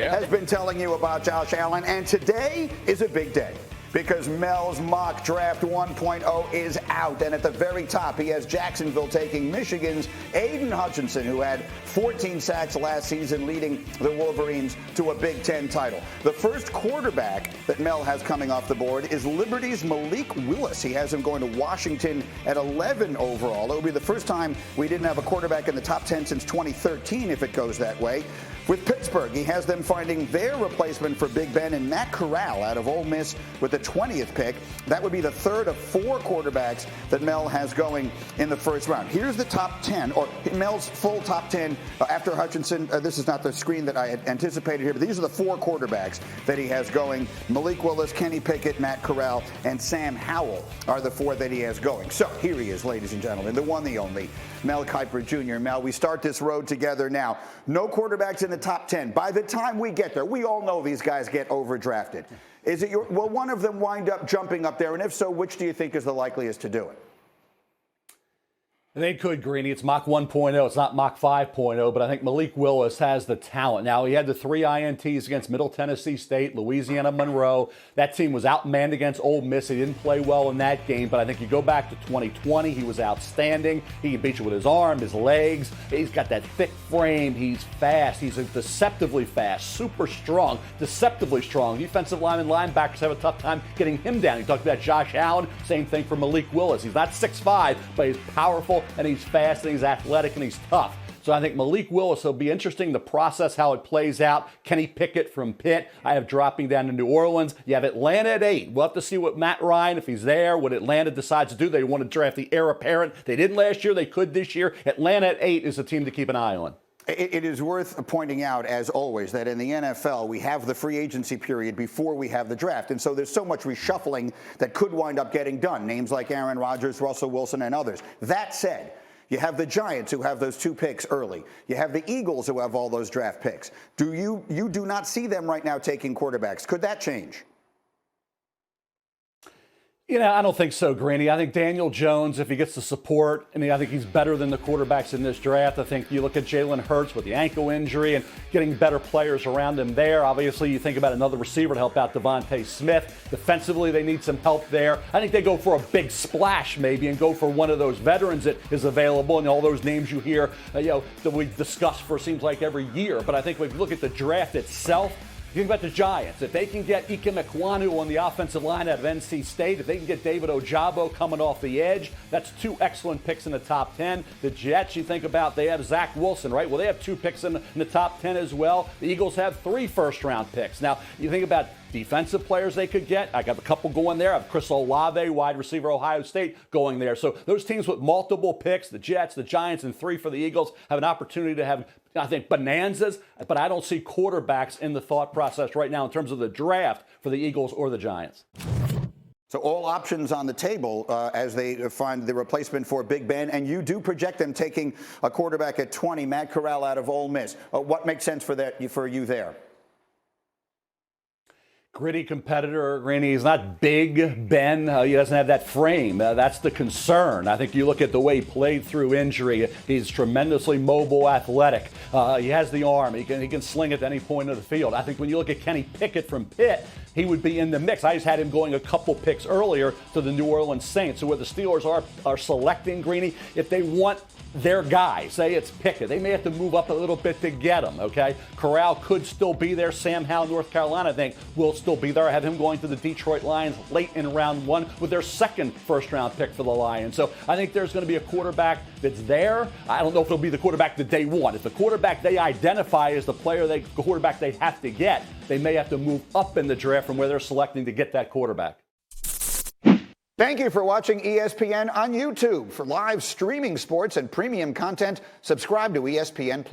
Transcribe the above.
has been telling you about Josh Allen, and today is a big day because Mel's mock draft 1.0 is out, and at the very top he has Jacksonville taking Michigan's Aiden Hutchinson, who had 14 sacks last season, leading the Wolverines to a Big Ten title. The first quarterback that Mel has coming off the board is Liberty's Malik Willis. He has him going to Washington at 11 overall. It will be the first time we didn't have a quarterback in the top 10 since 2013 if it goes that way. With Pittsburgh, he has them finding their replacement for Big Ben and Matt Corral out of Ole Miss with the 20th pick. That would be the third of 4 quarterbacks that Mel has going in the first round. Here's the top 10, or Mel's full top 10 after Hutchinson. This is not the screen that I had anticipated here, but these are the 4 quarterbacks that he has going. Malik Willis, Kenny Pickett, Matt Corral, and Sam Howell are the 4 that he has going. So here he is, ladies and gentlemen, the one, the only, Mel Kiper Jr. Mel, we start this road together now. No quarterbacks in the top 10. By the time we get there, we all know these guys get overdrafted. Will one of them wind up jumping up there? And if so, which do you think is the likeliest to do it? They could, Greeny. It's Mach 1.0. It's not Mach 5.0, but I think Malik Willis has the talent. Now, he had the 3 INTs against Middle Tennessee State, Louisiana Monroe. That team was outmanned against Ole Miss. He didn't play well in that game, but I think you go back to 2020, he was outstanding. He can beat you with his arm, his legs. He's got that thick frame. He's fast. He's deceptively fast, super strong, deceptively strong. Defensive linemen, linebackers have a tough time getting him down. You talked about Josh Allen. Same thing for Malik Willis. He's not 6'5", but he's powerful, and he's fast, and he's athletic, and he's tough. So I think Malik Willis will be interesting to process how it plays out. Kenny Pickett from Pitt, I have dropping down to New Orleans. You have Atlanta at 8. We'll have to see what Matt Ryan, if he's there, what Atlanta decides to do. They want to draft the heir apparent. They didn't last year. They could this year. Atlanta at 8 is a team to keep an eye on. It is worth pointing out, as always, that in the NFL, we have the free agency period before we have the draft. And so there's so much reshuffling that could wind up getting done. Names like Aaron Rodgers, Russell Wilson, and others. That said, you have the Giants who have those 2 picks early. You have the Eagles who have all those draft picks. You do not see them right now taking quarterbacks. Could that change? I don't think so, Greeny. I think Daniel Jones, if he gets the support, I think he's better than the quarterbacks in this draft. I think you look at Jalen Hurts with the ankle injury and getting better players around him there. Obviously, you think about another receiver to help out Devontae Smith. Defensively, they need some help there. I think they go for a big splash maybe and go for one of those veterans that is available, and all those names you hear, that we discuss for seems like every year. But I think if you look at the draft itself, you think about the Giants. If they can get Ike Mekwonu on the offensive line out of NC State, if they can get David Ojabo coming off the edge, that's 2 excellent picks in the top 10. The Jets, you think about, they have Zach Wilson, right? Well, they have 2 picks in the top 10 as well. The Eagles have 3 first-round picks. Now, you think about defensive players they could get. I got a couple going there. I have Chris Olave, wide receiver, Ohio State, going there. So those teams with multiple picks, the Jets, the Giants, and 3 for the Eagles, have an opportunity to have, I think, bonanzas. But I don't see quarterbacks in the thought process right now in terms of the draft for the Eagles or the Giants. So all options on the table as they find the replacement for Big Ben, and you do project them taking a quarterback at 20, Matt Corral out of Ole Miss. What makes sense for you there? Gritty competitor, Greeny. He's not big Ben. He doesn't have that frame. That's the concern. I think you look at the way he played through injury. He's tremendously mobile, athletic. He has the arm. He can sling it to any point of the field. I think when you look at Kenny Pickett from Pitt, he would be in the mix. I just had him going a couple picks earlier to the New Orleans Saints. So where the Steelers are selecting, Greeny, if they want their guy, say it's Pickett, they may have to move up a little bit to get him, okay? Corral could still be there. Sam Howell, North Carolina, I think, will still be there. I have him going to the Detroit Lions late in round 1 with their 2nd first-round pick for the Lions. So I think there's going to be a quarterback that's there. I don't know if it'll be the quarterback that they want. If the quarterback they identify as the quarterback they have to get, they may have to move up in the draft from where they're selecting to get that quarterback. Thank you for watching ESPN on YouTube. For live streaming sports and premium content, subscribe to ESPN+.